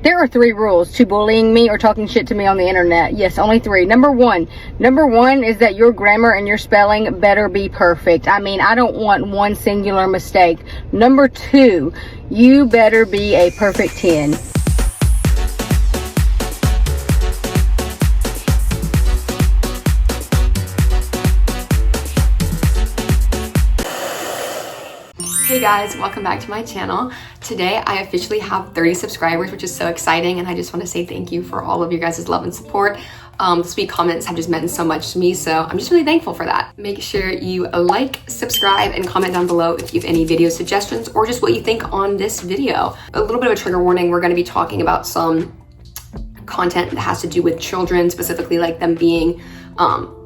There are 3 rules to bullying me or talking shit to me on the internet. Yes, only 3. Number one is that your grammar and your spelling better be perfect. I mean, I don't want one singular mistake. Number 2, you better be a perfect 10. Hey guys, welcome back to my channel. Today I officially have 30 subscribers, which is so exciting, and I just want to say thank you for all of your guys' love and support. The sweet comments have just meant so much to me, so I'm just really thankful for that. Make sure you like, subscribe, and comment down below if you have any video suggestions or just what you think on this video. A little bit of a trigger warning, we're going to be talking about some content that has to do with children, specifically like them being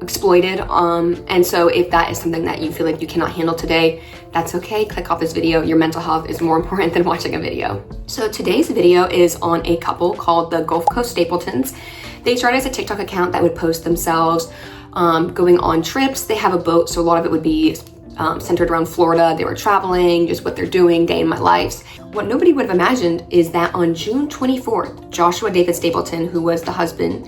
exploited, and so if that is something that you feel like you cannot handle today, that's okay. Click off this video. Your mental health is more important than watching a video. So today's video is on a couple called the Gulf Coast Stapletons. They started as a TikTok account that would post themselves going on trips. They have a boat, so a lot of it would be centered around Florida. They were traveling, just what they're doing, day in my lives. What nobody would have imagined is that on June 24th, Joshua David Stapleton, who was the husband,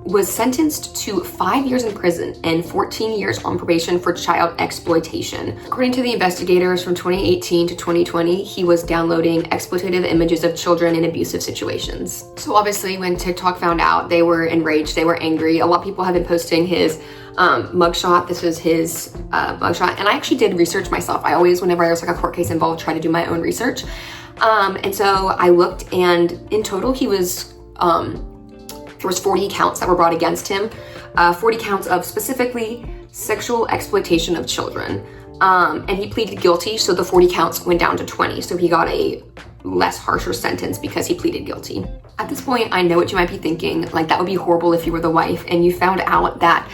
was sentenced to 5 years in prison and 14 years on probation for child exploitation. According to the investigators, from 2018 to 2020, he was downloading exploitative images of children in abusive situations. So obviously when TikTok found out, they were enraged, they were angry. A lot of people have been posting his mugshot. This was his mugshot, and I actually did research myself. I always, whenever there's like a court case involved, try to do my own research. And so I looked, and in total he was there was 40 counts that were brought against him, 40 counts of specifically sexual exploitation of children. And he pleaded guilty, so the 40 counts went down to 20. So he got a less harsher sentence because he pleaded guilty. At this point, I know what you might be thinking, like that would be horrible if you were the wife and you found out that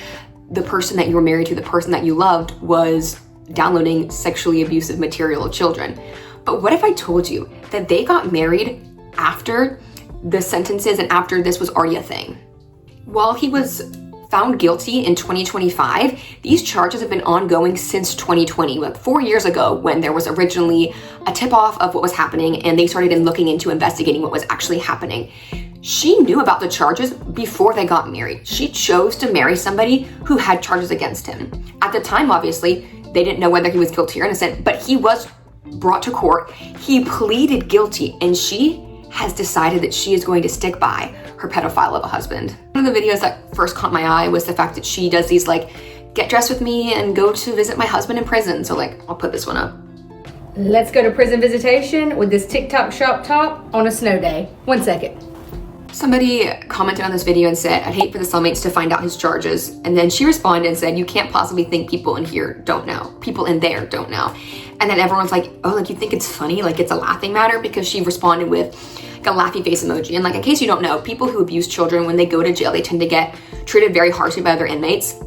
the person that you were married to, the person that you loved, was downloading sexually abusive material of children. But what if I told you that they got married after the sentences and after this was already a thing? While he was found guilty in 2025, these charges have been ongoing since 2020, like 4 years ago, when there was originally a tip-off of what was happening and they started looking into investigating what was actually happening. She knew about the charges before they got married. She chose to marry somebody who had charges against him. At the time, obviously, they didn't know whether he was guilty or innocent, but he was brought to court. He pleaded guilty, and she has decided that she is going to stick by her pedophile of a husband. One of the videos that first caught my eye was the fact that she does these like, get dressed with me and go to visit my husband in prison. So like, I'll put this one up. Let's go to prison visitation with this TikTok shop top on a snow day. 1 second. Somebody commented on this video and said, I'd hate for the cellmates to find out his charges. And then she responded and said, you can't possibly think people in here don't know. People in there don't know. And then everyone's like, oh, like you think it's funny? Like it's a laughing matter? Because she responded with like a laughy face emoji. And like, in case you don't know, people who abuse children, when they go to jail, they tend to get treated very harshly by other inmates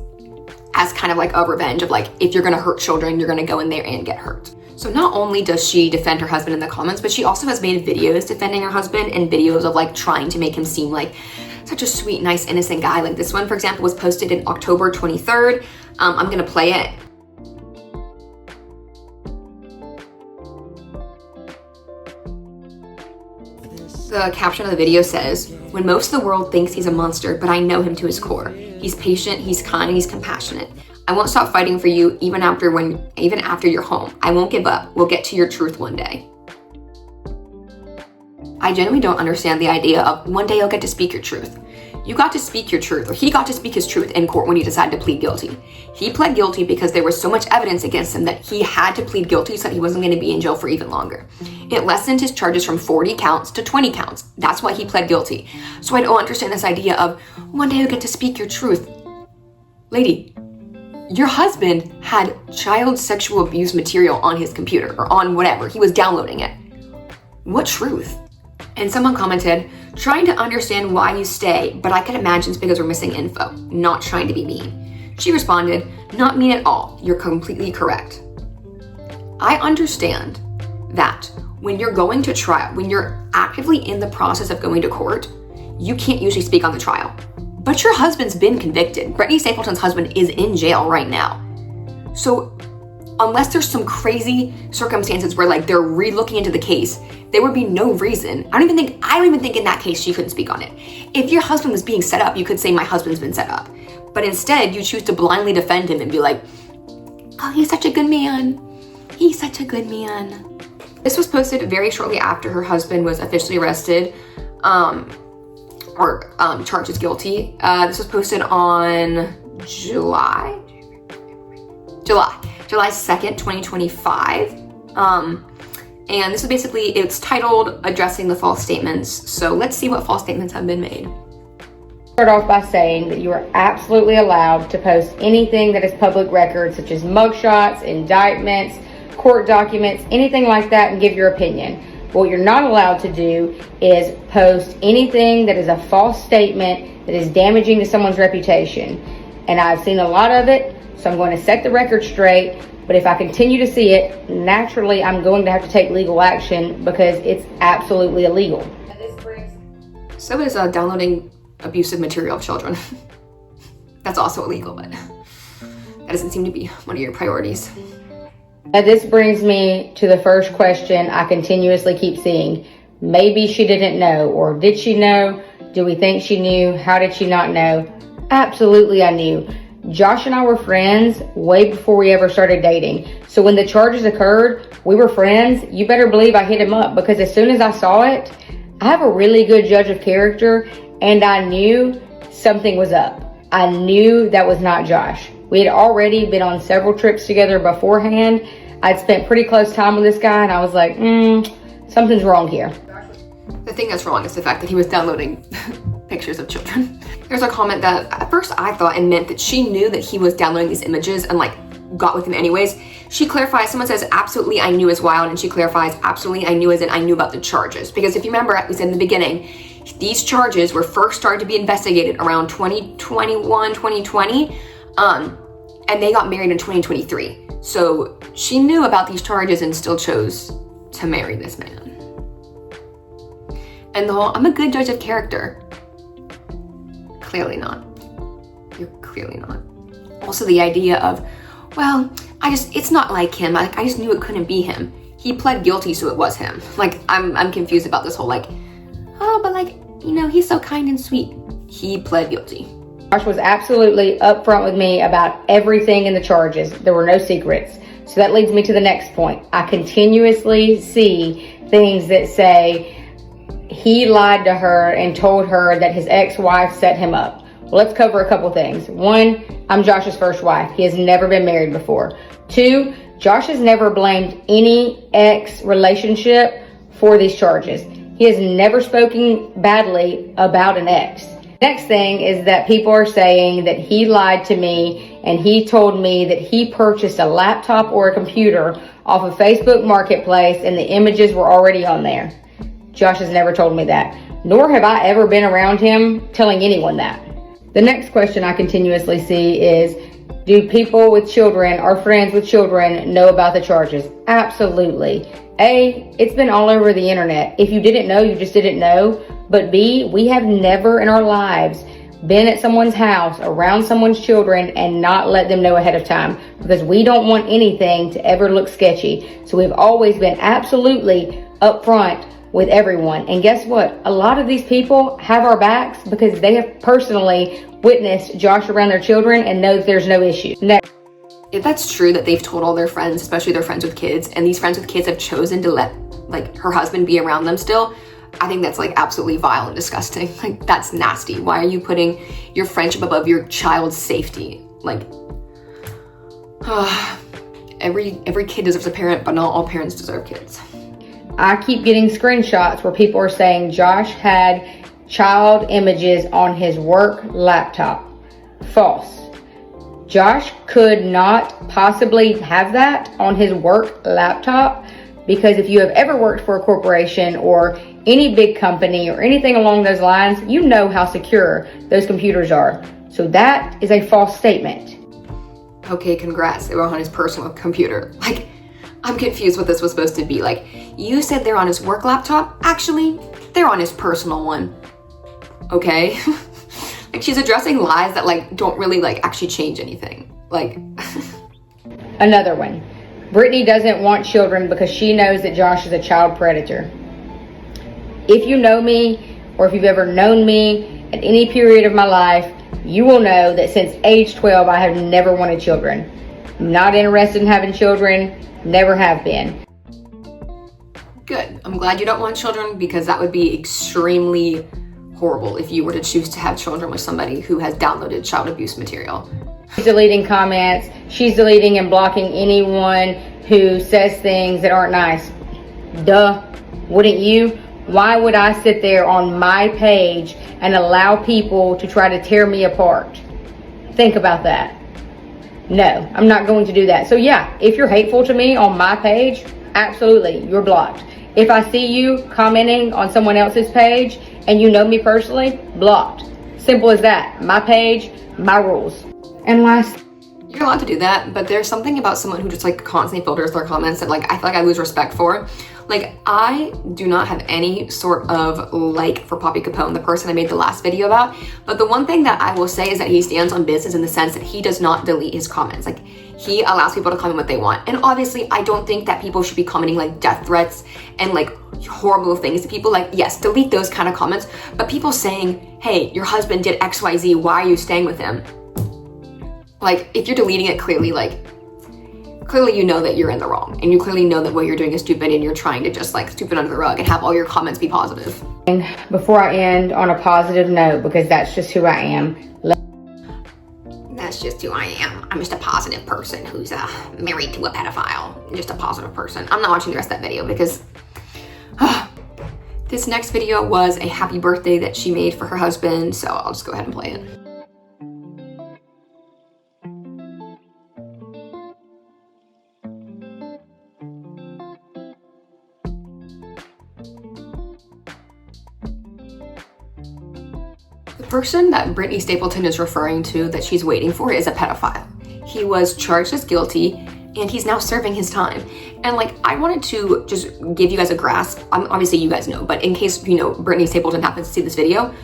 as kind of like a revenge of like, if you're gonna hurt children, you're gonna go in there and get hurt. So not only does she defend her husband in the comments, but she also has made videos defending her husband and videos of like trying to make him seem like such a sweet, nice, innocent guy. Like this one, for example, was posted in October 23rd. I'm gonna play it. The caption of the video says, when most of the world thinks he's a monster, but I know him to his core. He's patient, he's kind, and he's compassionate. I won't stop fighting for you even after you're home. I won't give up. We'll get to your truth one day. I genuinely don't understand the idea of one day you'll get to speak your truth. You got to speak your truth, or he got to speak his truth in court when he decided to plead guilty. He pled guilty because there was so much evidence against him that he had to plead guilty so that he wasn't going to be in jail for even longer. It lessened his charges from 40 counts to 20 counts. That's why he pled guilty. So I don't understand this idea of one day you'll get to speak your truth. Lady, your husband had child sexual abuse material on his computer or on whatever. He was downloading it. What truth? And someone commented, trying to understand why you stay, but I can imagine it's because we're missing info, not trying to be mean. She responded, not mean at all. You're completely correct. I understand that when you're going to trial, when you're actively in the process of going to court, you can't usually speak on the trial. But your husband's been convicted. Brittany Stapleton's husband is in jail right now. So unless there's some crazy circumstances where like they're re-looking into the case, there would be no reason. I don't even think in that case she couldn't speak on it. If your husband was being set up, you could say my husband's been set up. But instead you choose to blindly defend him and be like, oh, he's such a good man. He's such a good man. This was posted very shortly after her husband was officially arrested, or charged as guilty. This was posted on July 2nd, 2025. And this is basically, it's titled Addressing the False Statements. So let's see what false statements have been made. Start off by saying that you are absolutely allowed to post anything that is public record, such as mugshots, indictments, court documents, anything like that, and give your opinion. What you're not allowed to do is post anything that is a false statement that is damaging to someone's reputation. And I've seen a lot of it, so I'm going to set the record straight. But if I continue to see it, naturally I'm going to have to take legal action because it's absolutely illegal. So is downloading abusive material of children. That's also illegal, but that doesn't seem to be one of your priorities. Now this brings me to the first question I continuously keep seeing. Maybe she didn't know, or did she know? Do we think she knew? How did she not know? Absolutely I knew. Josh and I were friends way before we ever started dating. So when the charges occurred, we were friends. You better believe I hit him up because as soon as I saw it, I have a really good judge of character and I knew something was up. I knew that was not Josh. We had already been on several trips together beforehand. I'd spent pretty close time with this guy and I was like, something's wrong here. The thing that's wrong is the fact that he was downloading pictures of children. There's a comment that at first I thought it meant that she knew that he was downloading these images and like got with him anyways. She clarifies, someone says absolutely I knew is wild, and she clarifies absolutely I knew as in I knew about the charges. Because if you remember, we said in the beginning, these charges were first started to be investigated around 2021, 2020, and they got married in 2023. So she knew about these charges and still chose to marry this man. And the whole, I'm a good judge of character. Clearly not. You're clearly not. Also the idea of, well, it's not like him. I just knew it couldn't be him. He pled guilty, so it was him. Like, I'm confused about this whole like, oh, but like, you know, he's so kind and sweet. He pled guilty. Josh was absolutely upfront with me about everything in the charges. There were no secrets. So that leads me to the next point. I continuously see things that say he lied to her and told her that his ex-wife set him up. Well, let's cover a couple things. One, I'm Josh's first wife. He has never been married before. Two, Josh has never blamed any ex relationship for these charges. He has never spoken badly about an ex. Next thing is that people are saying that he lied to me and he told me that he purchased a laptop or a computer off of Facebook Marketplace and the images were already on there. Josh has never told me that, nor have I ever been around him telling anyone that. The next question I continuously see is, do people with children or friends with children know about the charges? Absolutely. A, it's been all over the internet. If you didn't know, you just didn't know. But B, we have never in our lives been at someone's house around someone's children and not let them know ahead of time because we don't want anything to ever look sketchy. So we've always been absolutely upfront with everyone. And guess what? A lot of these people have our backs because they have personally witnessed Josh around their children and know that there's no issue. Next. If that's true that they've told all their friends, especially their friends with kids, and these friends with kids have chosen to let like her husband be around them still, I think that's like absolutely vile and disgusting. Like, that's nasty. Why are you putting your friendship above your child's safety? Like, every kid deserves a parent, but not all parents deserve kids. I keep getting screenshots where people are saying Josh had child images on his work laptop. False. Josh could not possibly have that on his work laptop because if you have ever worked for a corporation or any big company or anything along those lines, you know how secure those computers are. So that is a false statement. Okay, congrats. They were on his personal computer. Like, I'm confused what this was supposed to be. Like, you said they're on his work laptop. Actually, they're on his personal one. Okay? Like, she's addressing lies that like don't really like actually change anything. Like another one. Brittany doesn't want children because she knows that Josh is a child predator. If you know me, or if you've ever known me at any period of my life, you will know that since age 12, I have never wanted children. I'm not interested in having children, never have been. Good. I'm glad you don't want children, because that would be extremely horrible if you were to choose to have children with somebody who has downloaded child abuse material. She's deleting comments. She's deleting and blocking anyone who says things that aren't nice. Duh. Wouldn't you? Why would I sit there on my page and allow people to try to tear me apart? Think about that. No, I'm not going to do that. So yeah, if you're hateful to me on my page, absolutely, you're blocked. If I see you commenting on someone else's page and you know me personally, blocked. Simple as that. My page, my rules. And last, you're allowed to do that, but there's something about someone who just like constantly filters their comments that like I feel like I lose respect for. Like, I do not have any sort of like for Poppy Capone, the person I made the last video about. But the one thing that I will say is that he stands on business in the sense that he does not delete his comments. Like, he allows people to comment what they want. And obviously, I don't think that people should be commenting like death threats and like horrible things to people. Like, yes, delete those kind of comments. But people saying, hey, your husband did XYZ, why are you staying with him? Like, if you're deleting it, clearly you know that you're in the wrong, and you clearly know that what you're doing is stupid, and you're trying to just like sweep it under the rug and have all your comments be positive. and before I end on a positive note, because that's just who I am. That's just who I am. I'm just a positive person who's married to a pedophile. Just a positive person. I'm not watching the rest of that video because this next video was a happy birthday that she made for her husband, so I'll just go ahead and play it. The person that Brittany Stapleton is referring to that she's waiting for is a pedophile. He was charged as guilty and he's now serving his time. And like, I wanted to just give you guys a grasp. Obviously you guys know, but in case, you know, Brittany Stapleton happens to see this video,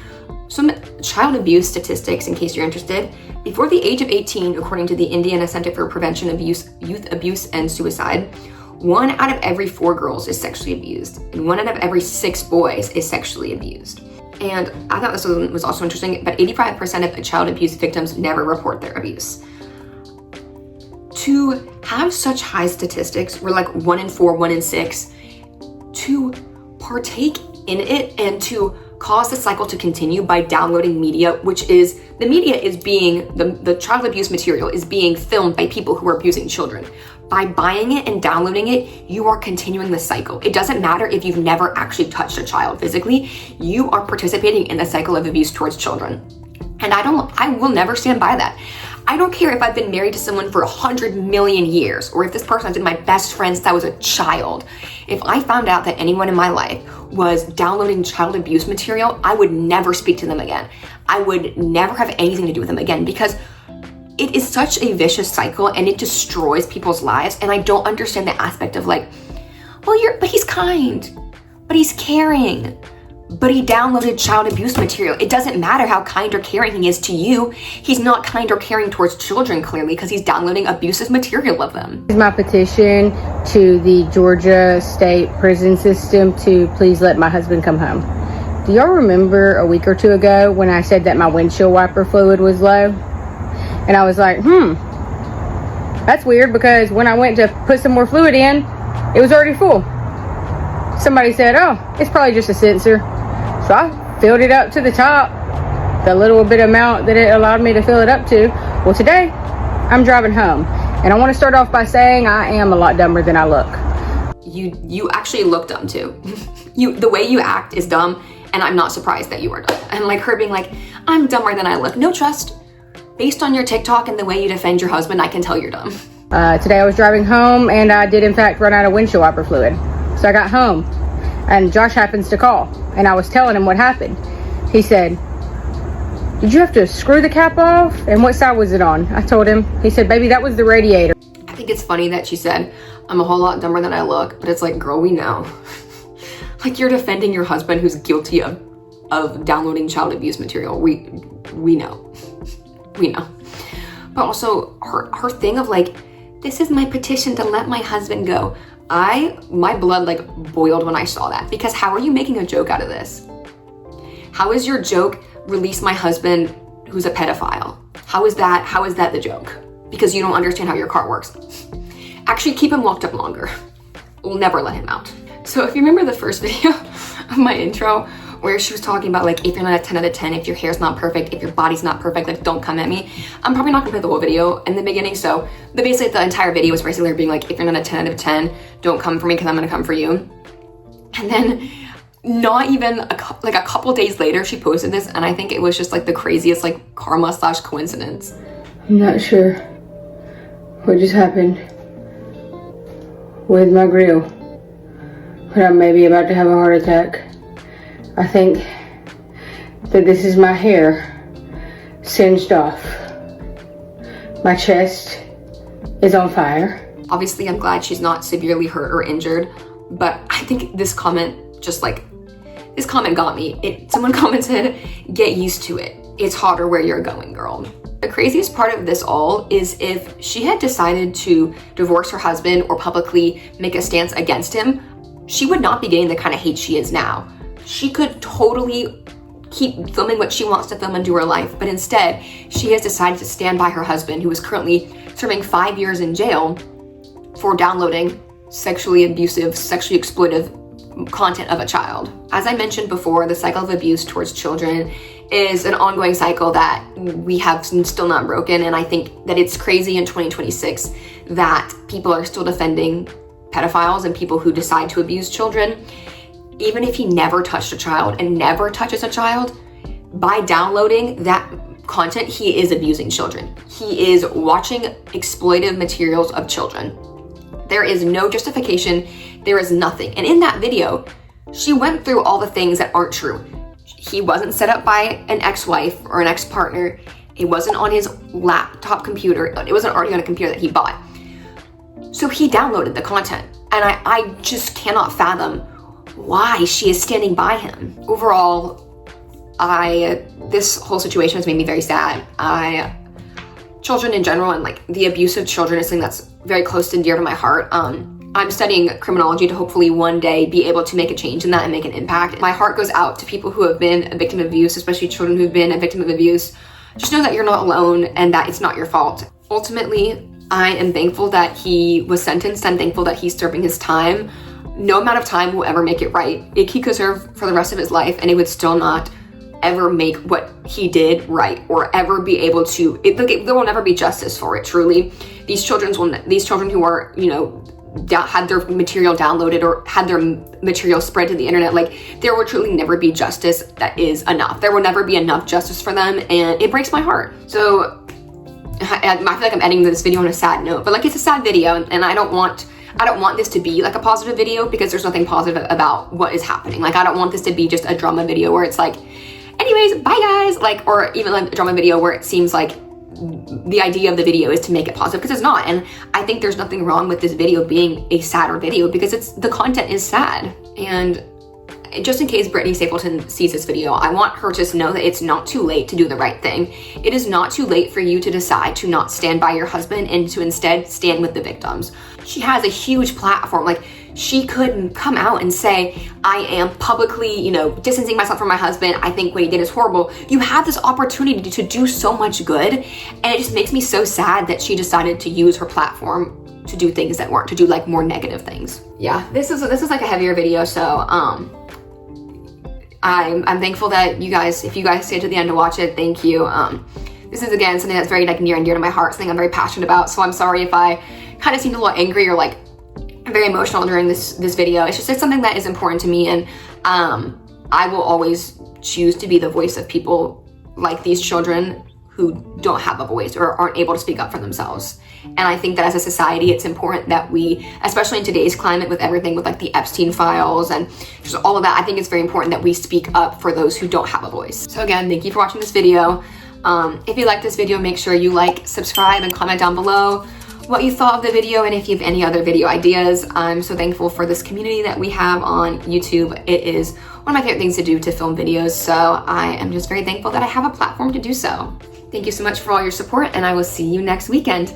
some child abuse statistics in case you're interested. Before the age of 18, according to the Indiana Center for Prevention of Youth Abuse and Suicide, 1 out of every 4 girls is sexually abused, and 1 out of every 6 boys is sexually abused. And I thought this was also interesting, but 85% of child abuse victims never report their abuse. To have such high statistics, we're like 1 in 4, 1 in 6, to partake in it and to cause the cycle to continue by downloading media, which is, the media is being, the child abuse material is being filmed by people who are abusing children. By buying it and downloading it, you are continuing the cycle. It doesn't matter if you've never actually touched a child physically, you are participating in the cycle of abuse towards children. And I will never stand by that. I don't care if I've been married to someone for 100 million years, or if this person has been my best friend since I was a child. If I found out that anyone in my life was downloading child abuse material, I would never speak to them again. I would never have anything to do with them again, because it is such a vicious cycle and it destroys people's lives. And I don't understand the aspect of like, well, but he's kind, but he's caring, but he downloaded child abuse material. It doesn't matter how kind or caring he is to you. He's not kind or caring towards children, clearly, because he's downloading abusive material of them. This is my petition to the Georgia State prison system to please let my husband come home. Do y'all remember a week or two ago when I said that my windshield wiper fluid was low? And I was like, that's weird, because when I went to put some more fluid in, it was already full. Somebody said, oh, it's probably just a sensor. So I filled it up to the top, the little bit amount that it allowed me to fill it up to. Well, today I'm driving home, and I want to start off by saying I am a lot dumber than I look. You actually look dumb too. The way you act is dumb, and I'm not surprised that you are dumb. And like her being like, I'm dumber than I look. No, trust. Based on your TikTok and the way you defend your husband, I can tell you're dumb. Today I was driving home, and I did in fact run out of windshield wiper fluid. So I got home, and Josh happens to call, and I was telling him what happened. He said, did you have to screw the cap off? And what side was it on? I told him. He said, baby, that was the radiator. I think it's funny that she said, I'm a whole lot dumber than I look, but it's like, girl, we know. Like, you're defending your husband who's guilty of downloading child abuse material. We know. We know. But also her thing of like This is my petition to let my husband go. My blood like boiled when I saw that, because how are you making a joke out of this? How is your joke, release my husband who's a pedophile? How is that the joke? Because you don't understand how your car works. Actually, keep him locked up longer. We'll never let him out. So if you remember the first video of my intro, where she was talking about like, if you're not a 10 out of 10, if your hair's not perfect, if your body's not perfect, like don't come at me. I'm probably not gonna play the whole video in the beginning. So basically the entire video was basically being like, if you're not a 10 out of 10, don't come for me because I'm gonna come for you. And then not even a couple days later, she posted this, and I think it was just like the craziest like karma / coincidence. I'm not sure what just happened with my grill, but I'm maybe about to have a heart attack. I think that this is my hair singed off. My chest is on fire. Obviously, I'm glad she's not severely hurt or injured, but I think this comment this comment got me. Someone commented, get used to it. It's hotter where you're going, girl. The craziest part of this all is if she had decided to divorce her husband or publicly make a stance against him, she would not be getting the kind of hate she is now. She could totally keep filming what she wants to film and do her life, but instead, she has decided to stand by her husband, who is currently serving 5 years in jail for downloading sexually abusive, sexually exploitive content of a child. As I mentioned before, the cycle of abuse towards children is an ongoing cycle that we have still not broken, and I think that it's crazy in 2026 that people are still defending pedophiles and people who decide to abuse children. Even if he never touched a child and never touches a child, by downloading that content, he is abusing children. He is watching exploitive materials of children. There is no justification, there is nothing. And in that video, she went through all the things that aren't true. He wasn't set up by an ex-wife or an ex-partner. It wasn't on his laptop computer. It wasn't already on a computer that he bought. So he downloaded the content. And I just cannot fathom why she is standing by him. Overall, this whole situation has made me very sad. Children in general and like the abuse of children is something that's very close and dear to my heart. I'm studying criminology to hopefully one day be able to make a change in that and make an impact. My heart goes out to people who have been a victim of abuse, especially children who've been a victim of abuse. Just know that you're not alone and that it's not your fault. Ultimately, I am thankful that he was sentenced. I'm thankful that he's serving his time. No amount of time will ever make it right. He could serve for the rest of his life and it would still not ever make what he did right or ever be able to, there will never be justice for it, truly. These children who are, had their material downloaded or had their material spread to the internet, like there will truly never be justice that is enough. There will never be enough justice for them, and it breaks my heart. So I feel like I'm ending this video on a sad note, but like it's a sad video, and I don't want this to be like a positive video because there's nothing positive about what is happening. Like I don't want this to be just a drama video where it's like, anyways, bye guys, like, or even like a drama video where it seems like the idea of the video is to make it positive, because it's not. And I think there's nothing wrong with this video being a sadder video because the content is sad. And just in case Brittany Stapleton sees this video, I want her to know that it's not too late to do the right thing. It is not too late for you to decide to not stand by your husband and to instead stand with the victims. She has a huge platform. Like she could come out and say, I am publicly, distancing myself from my husband. I think what he did is horrible. You have this opportunity to do so much good. And it just makes me so sad that she decided to use her platform to do things that weren't, to do like more negative things. Yeah, this is like a heavier video. So, I'm thankful that you guys, if you guys stayed to the end to watch it, thank you. This is again something that's very like near and dear to my heart, something I'm very passionate about. So I'm sorry if I kind of seemed a little angry or like very emotional during this video. It's something that is important to me, and I will always choose to be the voice of people like these children who don't have a voice or aren't able to speak up for themselves. And I think that as a society, it's important that we, especially in today's climate with everything with like the Epstein files and just all of that, I think it's very important that we speak up for those who don't have a voice. So again, thank you for watching this video. If you like this video, make sure you like, subscribe, and comment down below what you thought of the video, and if you have any other video ideas. I'm so thankful for this community that we have on YouTube. It is one of my favorite things to do, to film videos, so I am just very thankful that I have a platform to do so. Thank you so much for all your support, and I will see you next weekend.